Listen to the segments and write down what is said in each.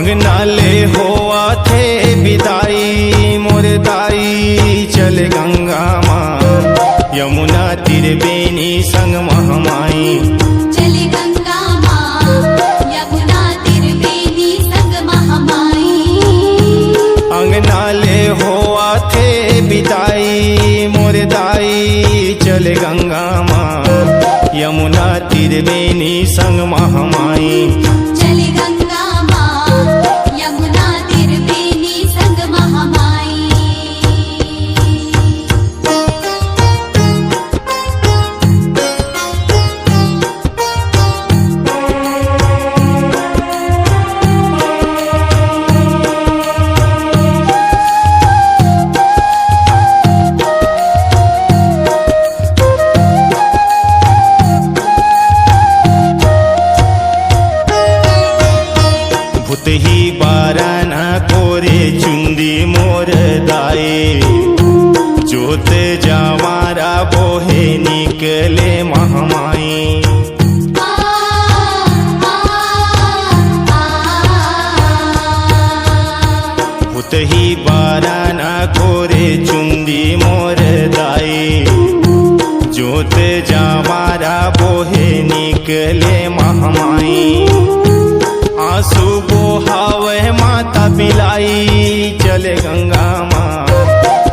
अंगनाले होआ थे विदाई मोर दाई चल गंगा माँ यमुना तीर बेनी संग महमाई चले गंगा माँ यमुना तीर बेनी संग महमाई। अंगनाले होआ थे विदाई मोर दाई चल गंगा माँ यमुना तीर बेनी संग महमाई। चले गंगा माँ यमुना तीर बेनी संग महमाई। भूत ही बाराना कोरे चुंदी मोर दाए जोत जावारा बोहे निकले महमाई। भूत ही बाराना कोरे चुंदी मोर दाए जोत जावारा बोहे निकले महमाई। आंसू बोहावे माता बिलाई चले गंगा माँ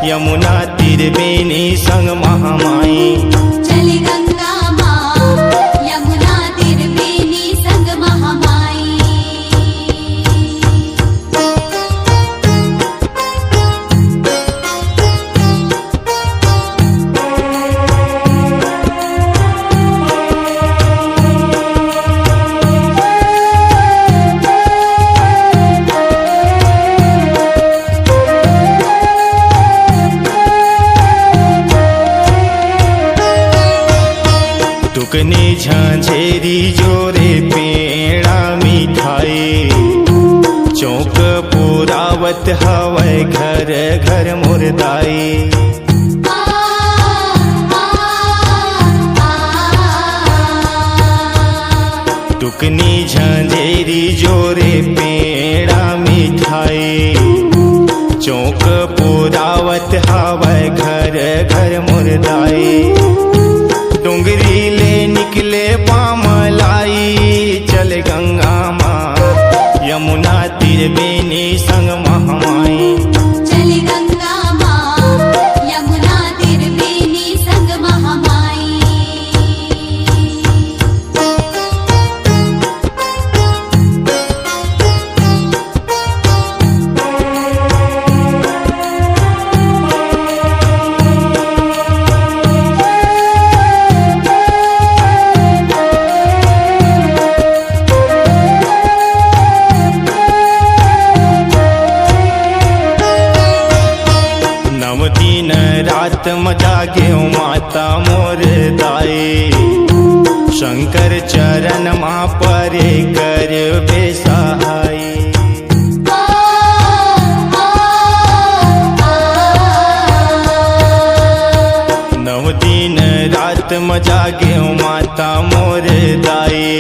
यमुना तीर बेनी संग महमाई। चले गंगा माँ यमुना तीर बेनी संग महमाई। टुकनी झांझेरी जोरे पेड़ा मिठाई चौक पुरावत हवै घर घर मुर्दाई। टुकनी झांझेरी जोरे पेड़ा मिठाई चौक पुरावत हवै घर घर मुर्दाई। डोंगरी ले निकले पामलाई चल गंगा माँ यमुना तीर बेनी संग महमाई। चले गंगा माँ यमुना तीर बेनी संग महमाई। नव दिन रात मजागे माता मोर दाए शंकर चरण माँ परे कर बेसहाई। नव दिन रात मजागे माता मोर दाए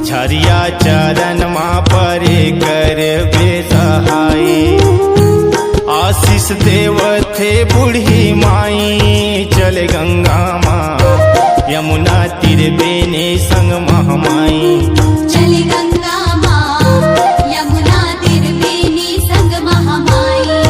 झरिया चरण माँ परे कर बेसहाई। आशीष देव थे बूढ़ी माई चल गंगा माँ यमुना तीर बेनी संग महमाई। चले गंगा माँ यमुना तीर बेनी संग महमाई।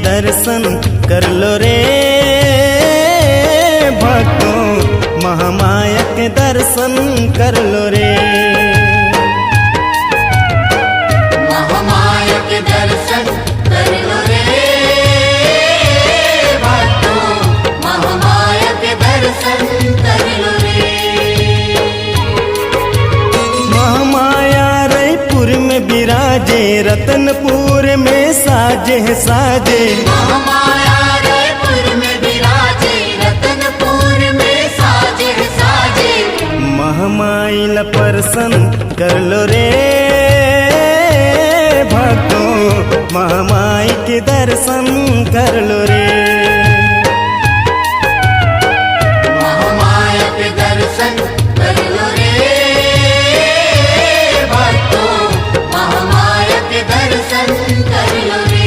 दर्शन कर लो रे भक्तों महामाया के दर्शन कर लो रे। महामाया के दर्शन कर लो रे भक्तों महामाया के दर्शन कर लो रे। महामाया रायपुर में विराजे रतनपुर में साजे साजे। महामाया रायपुर में विराजे रतनपुर में साजे साजे। महामाइल परसन कर लो रे भक्तों, महामाई के दर्शन कर लो रे। महामाया के दर्शन कर लो रे भक्तों, महामाया के दर्शन कर लो रे।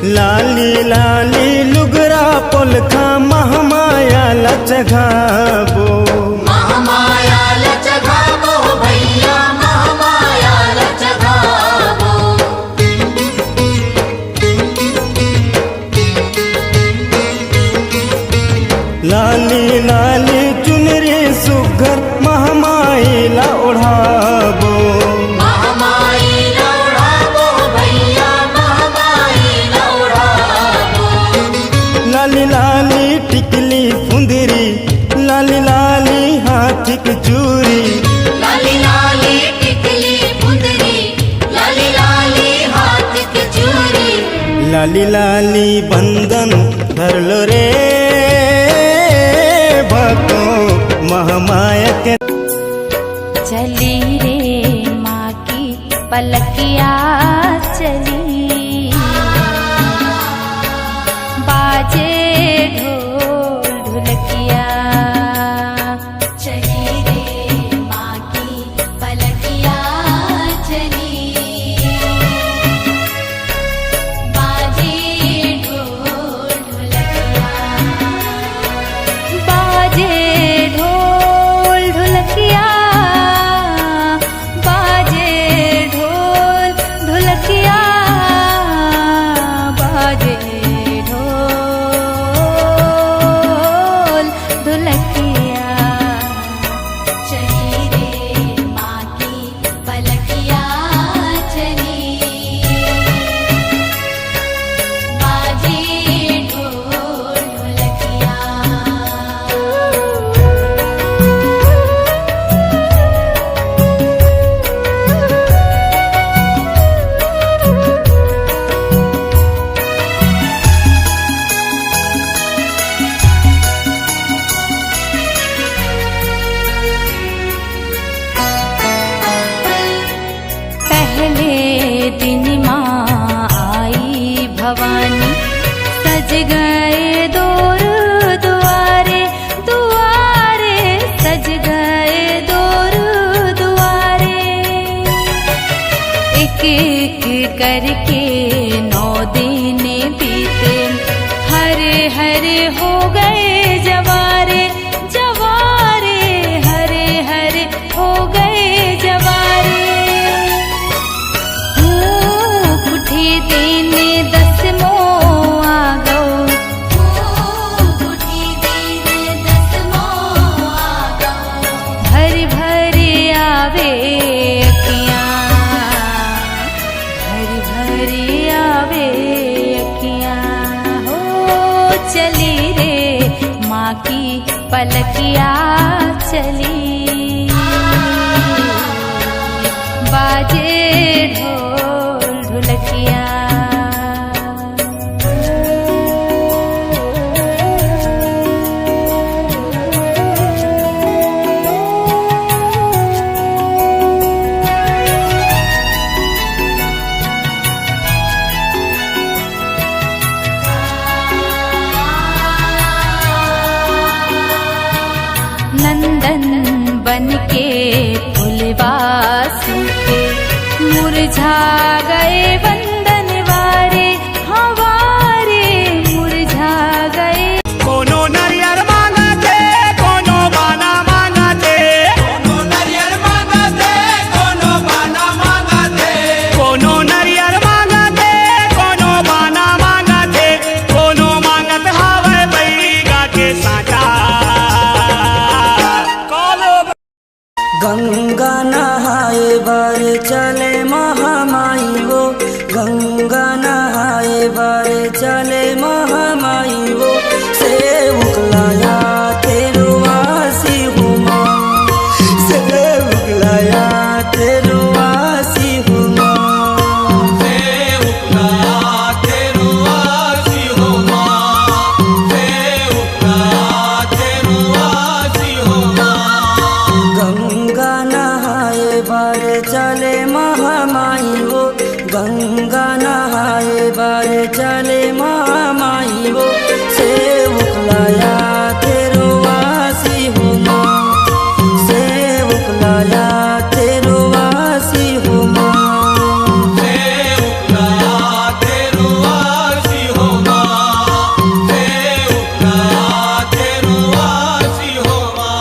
लाली लाली लुगरा पोलखा महामाया लचघाबो, महामाया लचघाबो भैया, महामाया लचघाबो। लाली लाली चुनरी सुघर महामाई ला ओढ़ाबो, महामाई ला ओढ़ाबो भैया, महामाई ला ओढ़ाबो। लाली लाली टिकली फुंदरी, लाली लाली हाथ की चूरी, लाली लाली टिकली फुंदरी, लाली लाली हाथ की चूड़ी। लाली लाली बंधन धर लो रे भक्तों, महामाया के। चली रे माँ की पलकिया चली, बाजे ढोल ढुलकिया। चली रे माँ की पलकिया चली, बाजे ढोल ढुलकिया, बाजे ढोल ढुलकिया, बाजे ढोल ढुलकिया, बाजे ढोल ढुलकिया। चली रे माँ की पलकिया चली, बाजे ढोल ढुलकिया। पहले दिन माँ आई भवानी, सज गए दूर दुआरे, दुआरे सज गए दूर दुआरे। एक एक करके 9 दिन बीते, हरे हरे हो गए जवारे, जवारे हरे हरे हो गए जवारे। उठी दिन 10 आ गो, उठी दिन 10 आ गो। भरी भरी आवे अखियाँ, भरी भरी आवे अखियाँ। हो चली रे माँ की पलकिया चली, बाजे ढोल ढुलकिया। नंदन बनके फुलवा सूखे, मुरझा गए बंधन वारे, हवारे मुरझा गए। कोनो नरियर मांगा थे, कोनो बाना मांगा गंगा नहाए बर चले महामाई वो, गंगा नहाए बर चले महामाई वो, सेवक लाया तेरो आसी हूँ माँ, सेवक लाया तेरो आसी हूँ माँ, सेवक लाया तेरो आसी हो माँ, सेवक लाया तेरो आसी हो माँ। गंगा नहाए बर चले महामाई वो, गंगा नहाए बर चले महामाई वो, सेवक लाया तेरो आसी हूँ माँ, सेवक लाया तेरो आसी हूँ माँ, सेवक लाया तेरो आसी हो माँ, सेवक लाया तेरो आसी हो माँ।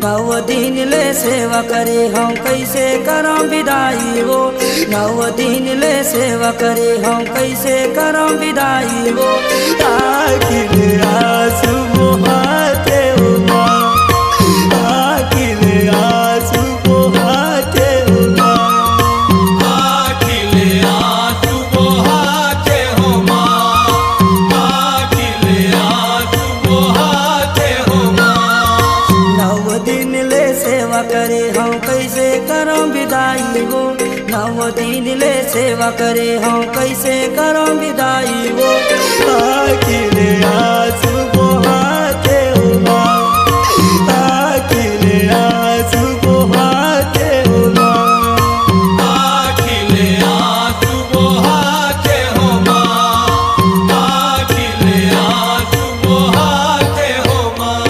नव दिन ले सेवा करे हम कैसे करम विदाई वो, नव दिन ले सेवा करे हम कैसे करम विदाई वो, आखिर आंसू बहाते हो माँ, आखिर आंसू बहाते हो माँ, आखिले आंसू बहाते हो माँ, आखिले आंसू बहाते हो माँ। नव दिन ले सेवा करे हम कैसे करम विदाई वो, नव दिन ले सेवा करे हम कैसे करम विदाई वो, आखिर आंसू बहाते हो माँ, आखिर आंसू बहाते हो माँ, आखिले आंसू बहाते हो माँ, आखिले आंसू बहाते हो माँ।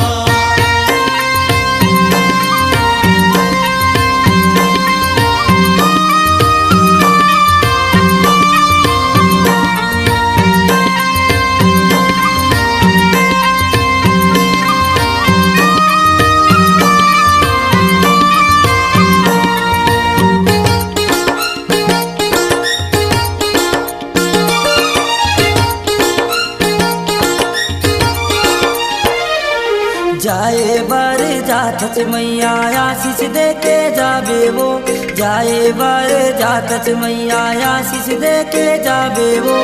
जाए बर जात मैया आशीष दे के जाबे वो, जाए बर जात मैया आशीष दे के जाबे वो,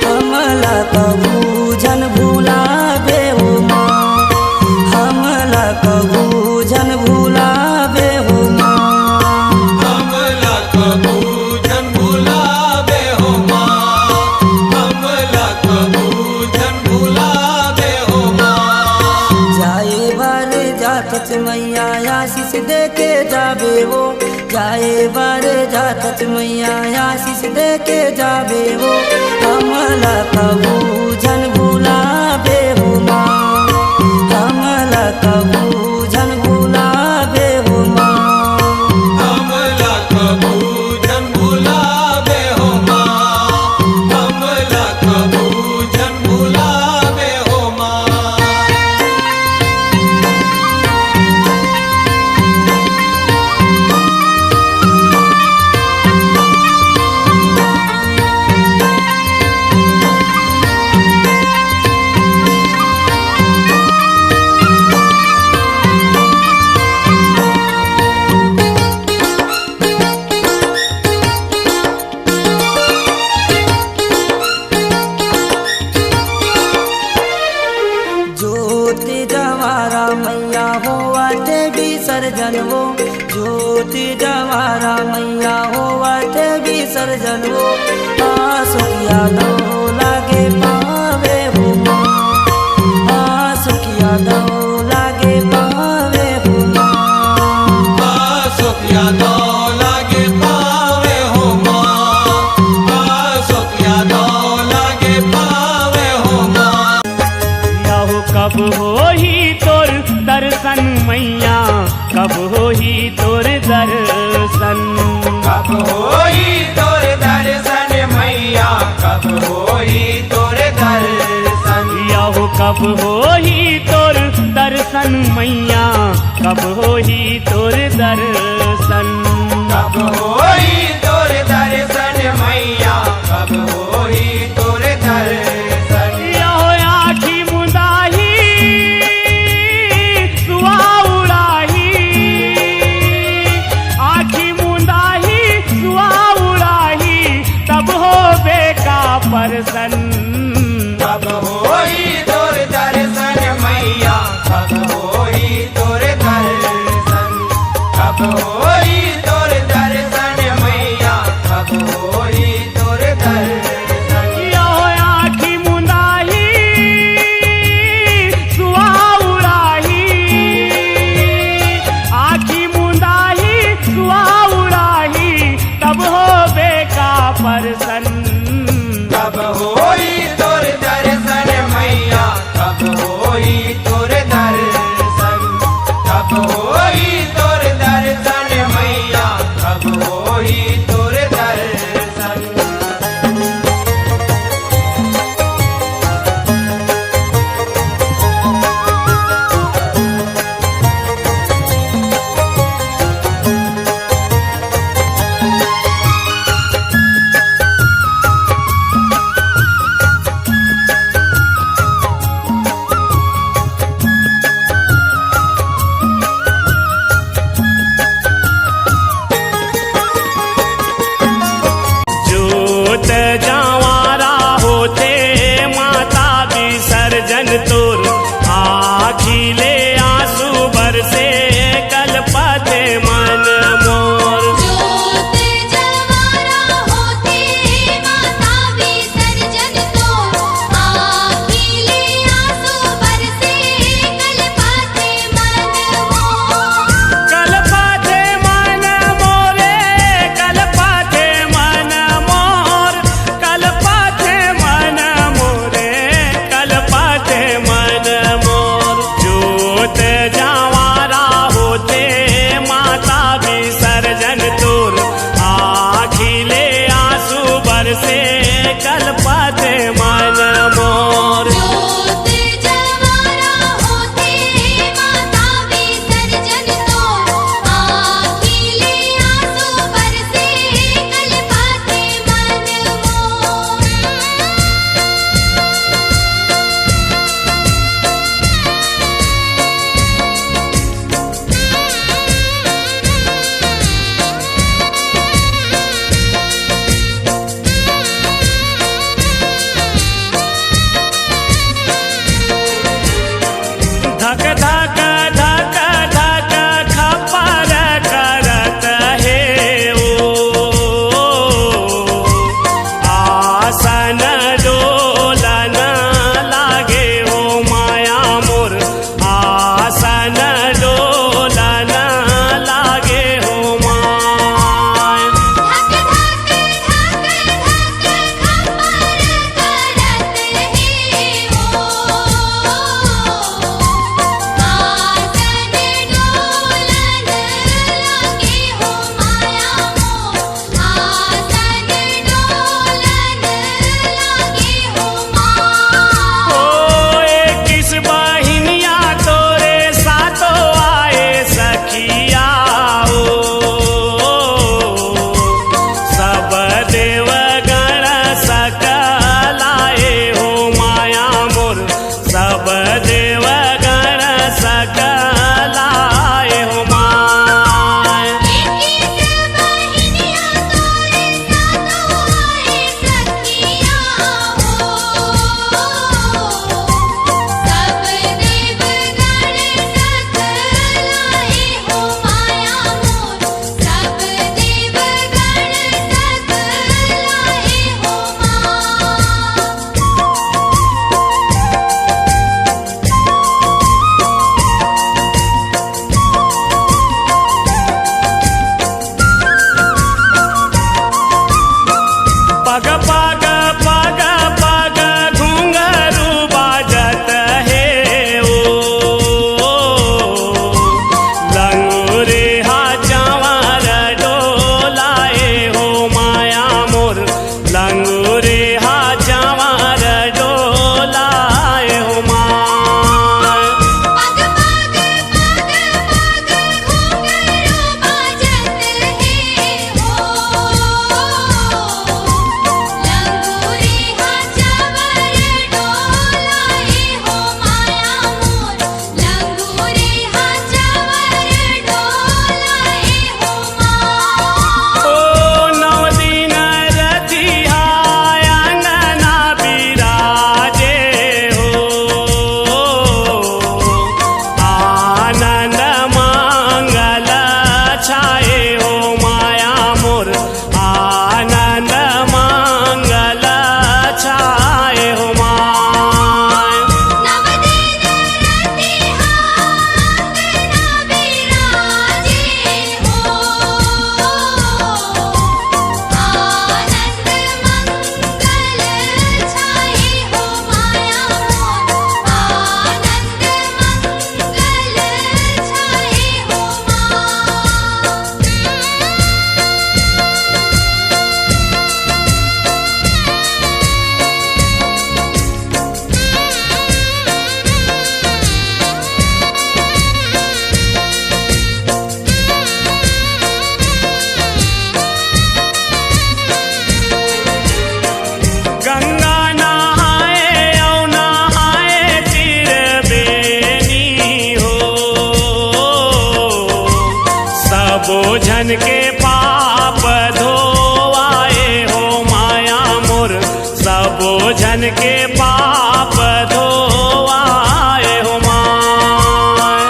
हमला कबू जन भूलाबे हो माँ, हमला कबू जन भूलाबे हो माँ, हमला कबू जन भुलावे हो माँ, हमला कबू जन भुलावे हो माँ। जाए बर जात मैया आशीष दे के जाबे वो, जाए बर जात मैया आशीष दे के जाबे वो, हमला कबू जन भूलाबे हो माँ, हमला कबू जन भूलाबे हो माँ, हमला कबू जन भुलावे हो माँ, हमला कबू जन भुलावे हो माँ। ज्योति जवारा मैया होवते विसर्जन वो, ज्योति जवारा मैया होवते विसर्जन वो, आसुकिया दो लागे पावे हो माँ, आसुकिया दो लागे पावे हो माँ, आसुकिया दो लागे पावे हो माँ, आसुकिया दो लागे पावे हो माँ। कब हो ही तोर दर्शन मैया, कब हो ही तोर दर्शन। कब होई तोर दर्शन मैया, कब होई तोर दर्शन। यहो कब होही तोर दर्शन मैया, कब होही तोर दर्शन। कब होई तोर दर्शन मैया, कब होई तोर दर्शन। यहो आँखी मुंदाही सुआ उड़ाही, आँखी मुंदाही सुआ उड़ाही, तब हो बेका परसन। कब होई तोर दर्शन मैया, कब होई तोर दर्शन। कब होई तोर दर्शन मैया, कब होई तोर दर्शन। यहो आँखी मुंदाही सुआ उड़ाही, आँखी मुंदाही सुआ उड़ाही, तब हो बेका परसन। कब होई तोर दर्शन मैया, कब होई तोर दर्शन। कब होई तोर दर्शन मैया, कब होई तोर दर्शन। जन के पाप धोवाए हो माया मोर, सब जन के पाप धोवाए हो माय।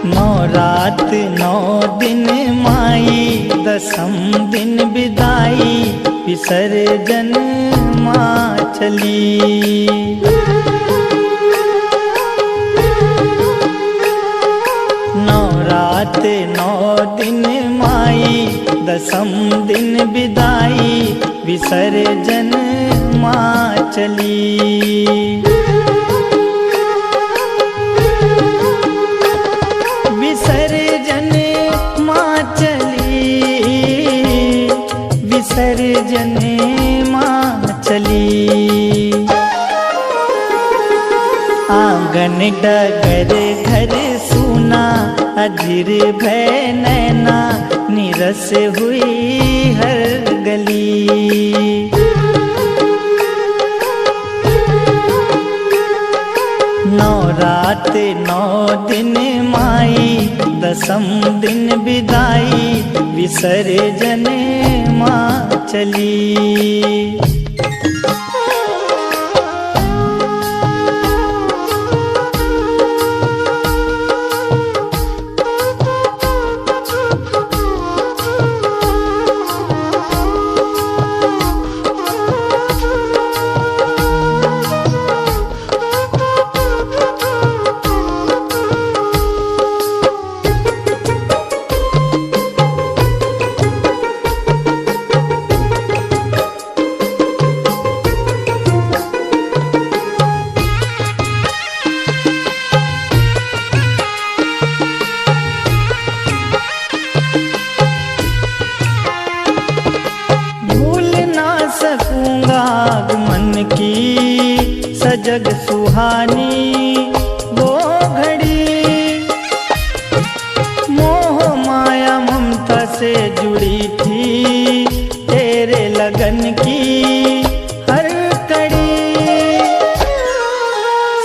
नौ रात नौ दिन माई, दसम दिन विदाई, विसर्जन माँ चली। नौ रात नौ दिन माई, दसम दिन विदाई, विसर्जन माँ चली। विसर्जन माँ चली, विसर्जन माँ चली। आंगन डगर घर सूना, अधीर भय नैना, निरस हुई हर गली। नौ रात नौ दिन माई, दसम दिन विदाई, विसर्जन माँ चली। की सजग सुहानी वो घड़ी, मोह माया ममता से जुड़ी थी, तेरे लगन की हर कड़ी।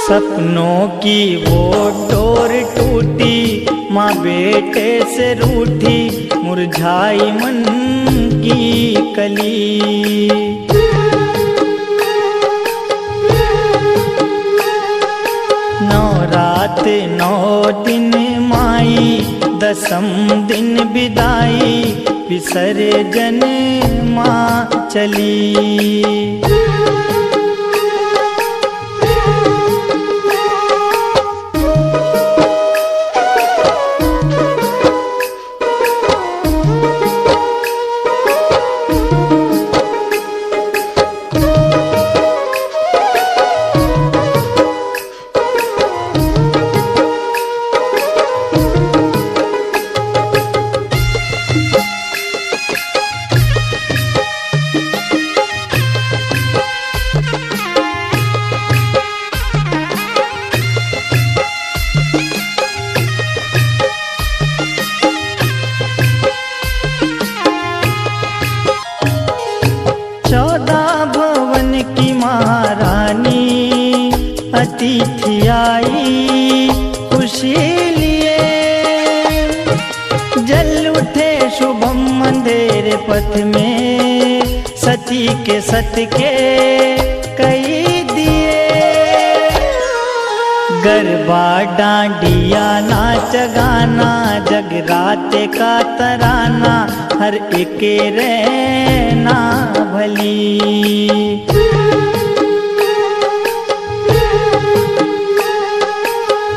सपनों की वो डोर टूटी, माँ बेटे से रूठी, मुरझाई मन की कली। नौ रात नौ दिन माई, दसम दिन विदाई, विसर्जन माँ चली। अतिथि आई खुशी लिए, जल उठे शुभम अंधेरे पथ में, सती के सत के कई दिए। गरबा डांडिया नाच गाना, जगराते का तराना, हर एक रहना भली।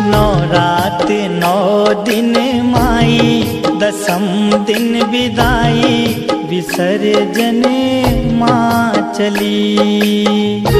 नौ रात नौ दिन माई, दसम दिन विदाई, विसर्जन माँ चली।